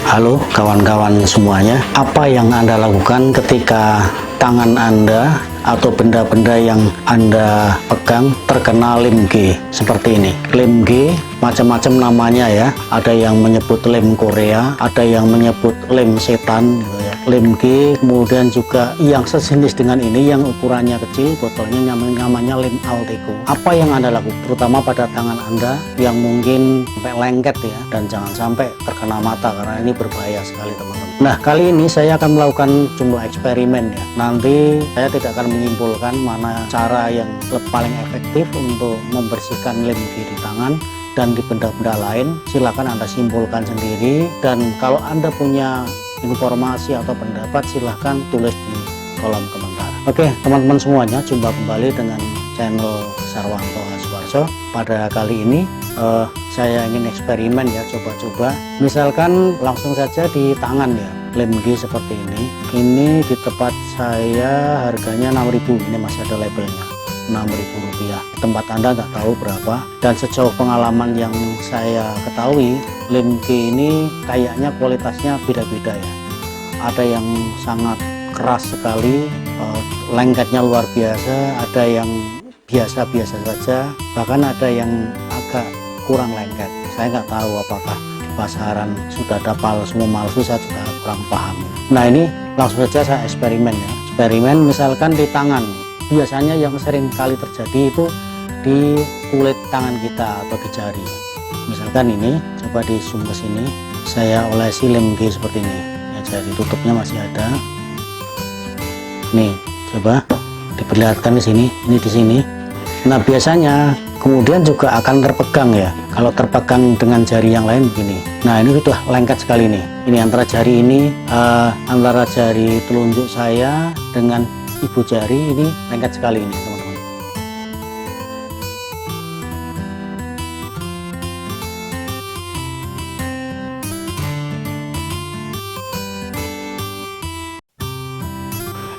Halo kawan-kawan semuanya, apa yang Anda lakukan ketika tangan Anda atau benda-benda yang Anda pegang terkena lem G seperti ini? Lem G macam-macam namanya ya, ada yang menyebut lem Korea, ada yang menyebut lem setan gitu ya. Lem G, kemudian juga yang sejenis dengan ini yang ukurannya kecil, botolnya namanya lem Alteco. Apa yang Anda lakukan terutama pada tangan Anda yang mungkin sampai lengket ya, dan jangan sampai terkena mata karena ini berbahaya sekali teman-teman. Nah, kali ini saya akan melakukan jumlah eksperimen ya. Nanti saya tidak akan menyimpulkan mana cara yang paling efektif untuk membersihkan lem G di tangan dan di benda-benda lain. Silakan Anda simpulkan sendiri, dan kalau Anda punya informasi atau pendapat silahkan tulis di kolom komentar. Oke teman-teman semuanya, jumpa kembali dengan channel Sarwanto Haswarso. Pada kali ini saya ingin eksperimen ya, coba-coba misalkan langsung saja di tangan ya, lem G seperti ini. Ini di tempat saya harganya 6.000, ini masih ada labelnya, 6.000 rupiah. Tempat Anda nggak tahu berapa. Dan sejauh pengalaman yang saya ketahui, lem G ini kayaknya kualitasnya beda-beda ya. Ada yang sangat keras sekali, lengketnya luar biasa, ada yang biasa-biasa saja, bahkan ada yang agak kurang lengket. Saya nggak tahu apakah pasaran sudah ada palsu malsu, saya juga kurang paham. Nah, ini langsung saja saya eksperimen ya. Eksperimen misalkan di tangan. Biasanya yang sering kali terjadi itu di kulit tangan kita atau di jari. Misalkan ini, coba di zoom ke sini, saya olesi lem G seperti ini ya, jari tutupnya masih ada. Nih, coba diperlihatkan di sini, ini di sini. Nah, biasanya kemudian juga akan terpegang ya. Kalau terpegang dengan jari yang lain begini. Nah, ini sudah lengket sekali nih. Ini antara jari ini, antara jari telunjuk saya dengan ibu jari ini lengket sekali ini teman-teman.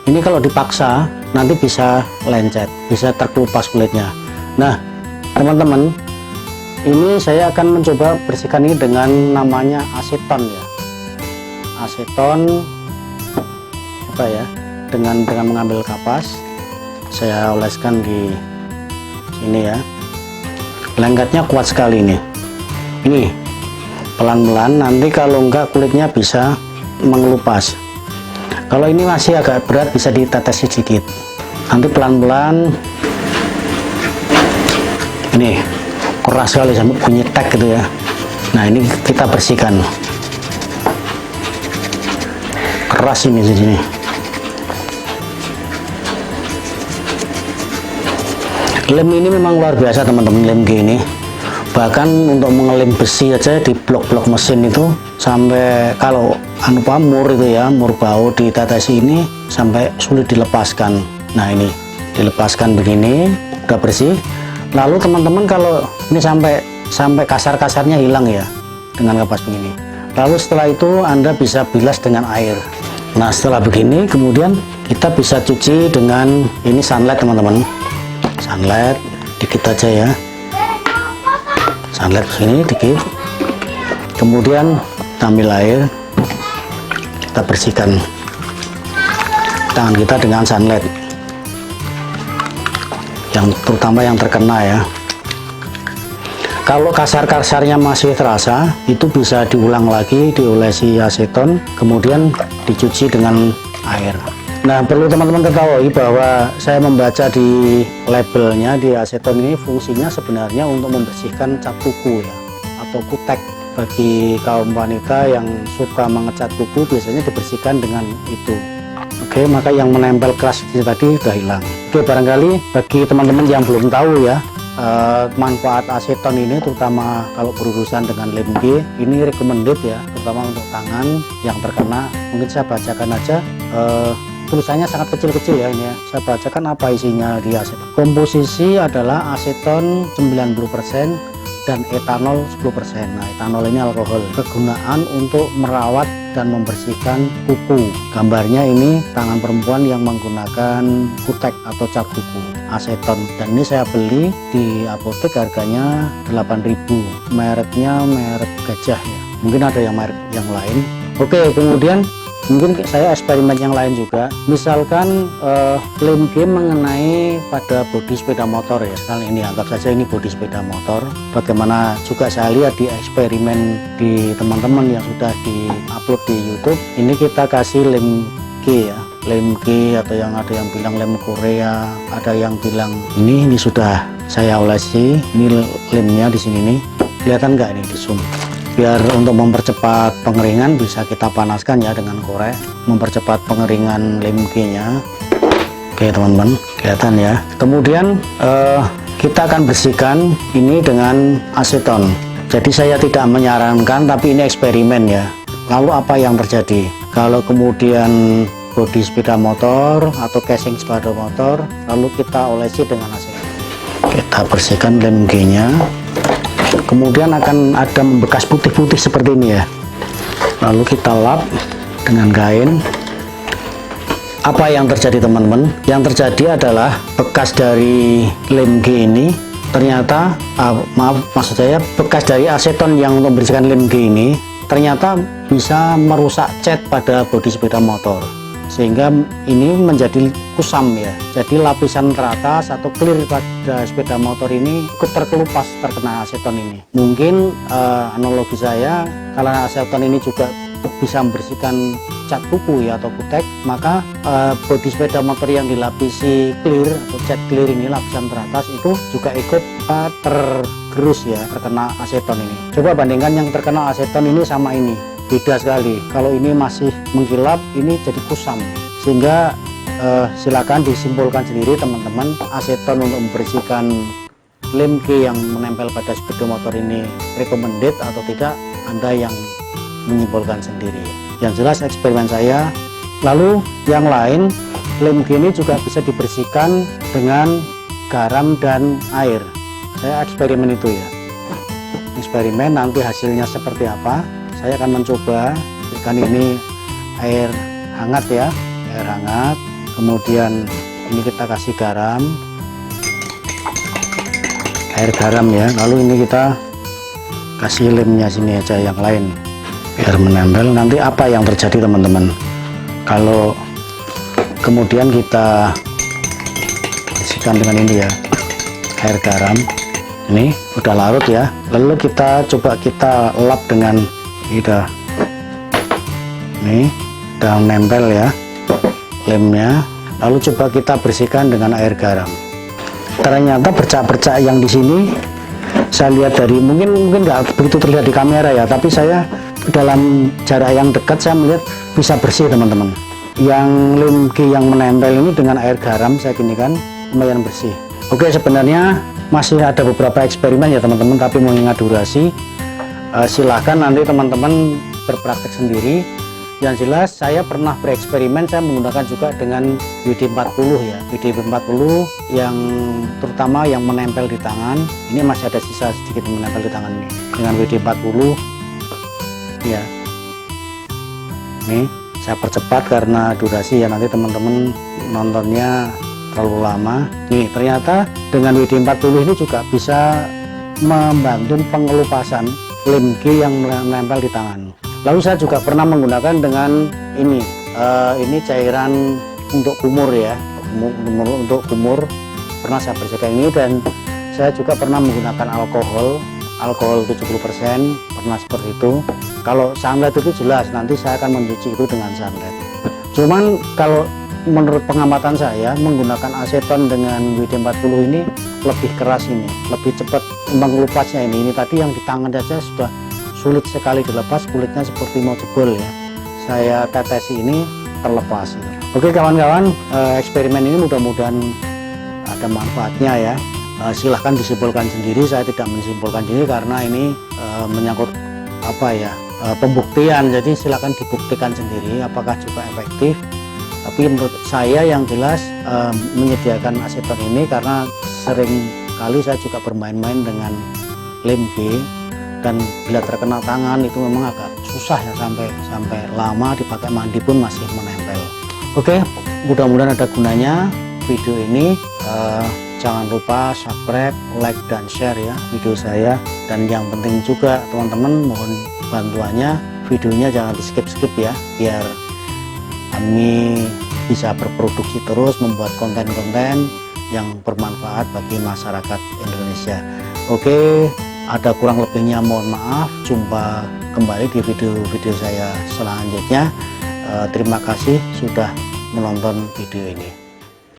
Ini kalau dipaksa nanti bisa lencet, bisa terkelupas kulitnya. Nah teman-teman, ini saya akan mencoba bersihkan ini dengan namanya aseton ya. Aseton apa ya, dengan mengambil kapas saya oleskan di sini ya. Lengketnya kuat sekali ini. Ini pelan-pelan, nanti kalau enggak kulitnya bisa mengelupas. Kalau ini masih agak berat bisa ditetesi sedikit. Nanti pelan-pelan. Ini keras sekali sampai bunyi tek gitu ya. Nah, ini kita bersihkan. Keras ini di sini. Lem ini memang luar biasa teman-teman, lem G ini. Bahkan untuk mengelem besi aja di blok-blok mesin itu sampai kalau mur itu ya, mur bau ditetesi ini sampai sulit dilepaskan. Nah, ini dilepaskan begini, udah bersih. Lalu teman-teman kalau ini sampai kasar-kasarnya hilang ya dengan kapas begini. Lalu setelah itu Anda bisa bilas dengan air. Nah, setelah begini kemudian kita bisa cuci dengan ini sunlight teman-teman. Sunlight dikit aja ya. Sunlight sini dikit. Kemudian ambil air, kita bersihkan tangan kita dengan sunlight, yang terutama yang terkena ya. Kalau kasar-kasarnya masih terasa, itu bisa diulang lagi, diolesi aseton, kemudian dicuci dengan air. Nah, perlu teman-teman ketahui bahwa saya membaca di labelnya di aseton ini fungsinya sebenarnya untuk membersihkan cat kuku ya, atau kutek. Bagi kaum wanita yang suka mengecat kuku biasanya dibersihkan dengan itu. Oke, maka yang menempel keras tadi sudah hilang. Oke, barangkali bagi teman-teman yang belum tahu ya, manfaat aseton ini terutama kalau berurusan dengan lem G ini recommended ya, terutama untuk tangan yang terkena. Mungkin saya bacakan aja, tulisannya sangat kecil-kecil ya ini ya. Saya bacakan apa isinya di aseton. Komposisi adalah aseton 90% dan etanol 10%. Nah, etanol ini alkohol. Kegunaan untuk merawat dan membersihkan kuku. Gambarnya ini tangan perempuan yang menggunakan kutek atau cat kuku, aseton. Dan ini saya beli di apotek harganya 8.000. Mereknya merek Gajah ya. mungkin ada yang merek yang lain. Oke, kemudian mungkin saya eksperimen yang lain juga, misalkan lem G mengenai pada bodi sepeda motor ya. Kali ini anggap saja ini bodi sepeda motor. Bagaimana juga saya lihat di eksperimen di teman-teman yang sudah di-upload di YouTube, ini kita kasih lem G ya, lem G, atau yang ada yang bilang lem Korea, ada yang bilang ini sudah saya olesi. Ini lemnya di sini nih, kelihatan nggak ini di zoom? Biar untuk mempercepat pengeringan bisa kita panaskan ya dengan korek, mempercepat pengeringan lem G nya. Oke teman-teman, kelihatan ya. Kemudian kita akan bersihkan ini dengan aseton. Jadi saya tidak menyarankan, tapi ini eksperimen ya. Lalu apa yang terjadi kalau kemudian bodi sepeda motor atau casing sepeda motor lalu kita olesi dengan aseton? Kita bersihkan lem G nya, kemudian akan ada membekas putih-putih seperti ini ya. Lalu kita lap dengan kain. Apa yang terjadi teman-teman? Yang terjadi adalah bekas dari lem G ini ternyata maksud saya bekas dari aseton yang untuk membersihkan lem G ini ternyata bisa merusak cat pada bodi sepeda motor, sehingga ini menjadi kusam ya. Jadi lapisan teratas atau clear pada sepeda motor ini ikut terkelupas terkena aseton ini. Mungkin analogi saya, kalau aseton ini juga bisa membersihkan cat kuku ya atau kutek, maka bodi sepeda motor yang dilapisi clear atau cat clear ini, lapisan teratas itu juga ikut tergerus ya, terkena aseton ini. Coba bandingkan yang terkena aseton ini sama ini, beda sekali. Kalau ini masih mengkilap, ini jadi kusam, sehingga silakan disimpulkan sendiri teman-teman, aseton untuk membersihkan lem G yang menempel pada sepeda motor ini recommended atau tidak, Anda yang menyimpulkan sendiri. Yang jelas eksperimen saya. Lalu yang lain, lem G ini juga bisa dibersihkan dengan garam dan air. Saya eksperimen itu ya, eksperimen, nanti hasilnya seperti apa saya akan mencoba. Ikan ini air hangat ya, air hangat, kemudian ini kita kasih garam, air garam ya. Lalu ini kita kasih lemnya sini aja, yang lain biar menempel. Nanti apa yang terjadi teman-teman kalau kemudian kita bersihkan dengan ini ya, air garam ini udah larut ya. Lalu kita coba kita lap dengan ini udah nempel ya lemnya. Lalu coba kita bersihkan dengan air garam. Ternyata bercak-bercak yang di sini saya lihat dari mungkin nggak begitu terlihat di kamera ya, tapi saya dalam jarak yang dekat saya melihat bisa bersih teman-teman. Yang lem G yang menempel ini dengan air garam saya gini kan lumayan bersih. Oke, sebenarnya masih ada beberapa eksperimen ya teman-teman, tapi mengingat durasi silahkan nanti teman-teman berpraktek sendiri. Yang jelas saya pernah bereksperimen, saya menggunakan juga dengan WD-40 ya, WD-40 yang terutama yang menempel di tangan. Ini masih ada sisa sedikit menempel di tangan ini dengan WD-40 ya. Ini saya percepat karena durasi ya, nanti teman-teman nontonnya terlalu lama. Nih ternyata dengan WD-40 ini juga bisa membantu pengelupasan lem G yang menempel di tangan. Lalu saya juga pernah menggunakan dengan ini cairan untuk kumur ya, untuk kumur pernah saya bersihkan ini. Dan saya juga pernah menggunakan alkohol 70%, pernah seperti itu. Kalau sunlight itu jelas nanti saya akan mencuci itu dengan sunlight. Cuman kalau menurut pengamatan saya menggunakan aseton dengan WD-40 ini lebih keras, ini lebih cepat mengelupasnya. Ini tadi yang di tangan saja sudah sulit sekali dilepas, kulitnya seperti mau jebol ya. Saya tetesi ini terlepas. Oke kawan-kawan, eksperimen ini mudah-mudahan ada manfaatnya ya. Silahkan disimpulkan sendiri, saya tidak menyimpulkan sendiri karena ini menyangkut pembuktian. Jadi silahkan dibuktikan sendiri apakah juga efektif. Tapi menurut saya yang jelas menyediakan aseton ini karena sering kali saya juga bermain-main dengan lem G, dan bila terkena tangan itu memang agak susah ya, sampai lama dipakai mandi pun masih menempel. Oke, mudah-mudahan ada gunanya video ini. Jangan lupa subscribe, like dan share ya video saya. Dan yang penting juga teman-teman mohon bantuannya. Videonya jangan di skip ya, biar kami bisa berproduksi terus, membuat konten-konten yang bermanfaat bagi masyarakat Indonesia. Oke, ada kurang lebihnya mohon maaf. Jumpa kembali di video-video saya selanjutnya. Terima kasih sudah menonton video ini.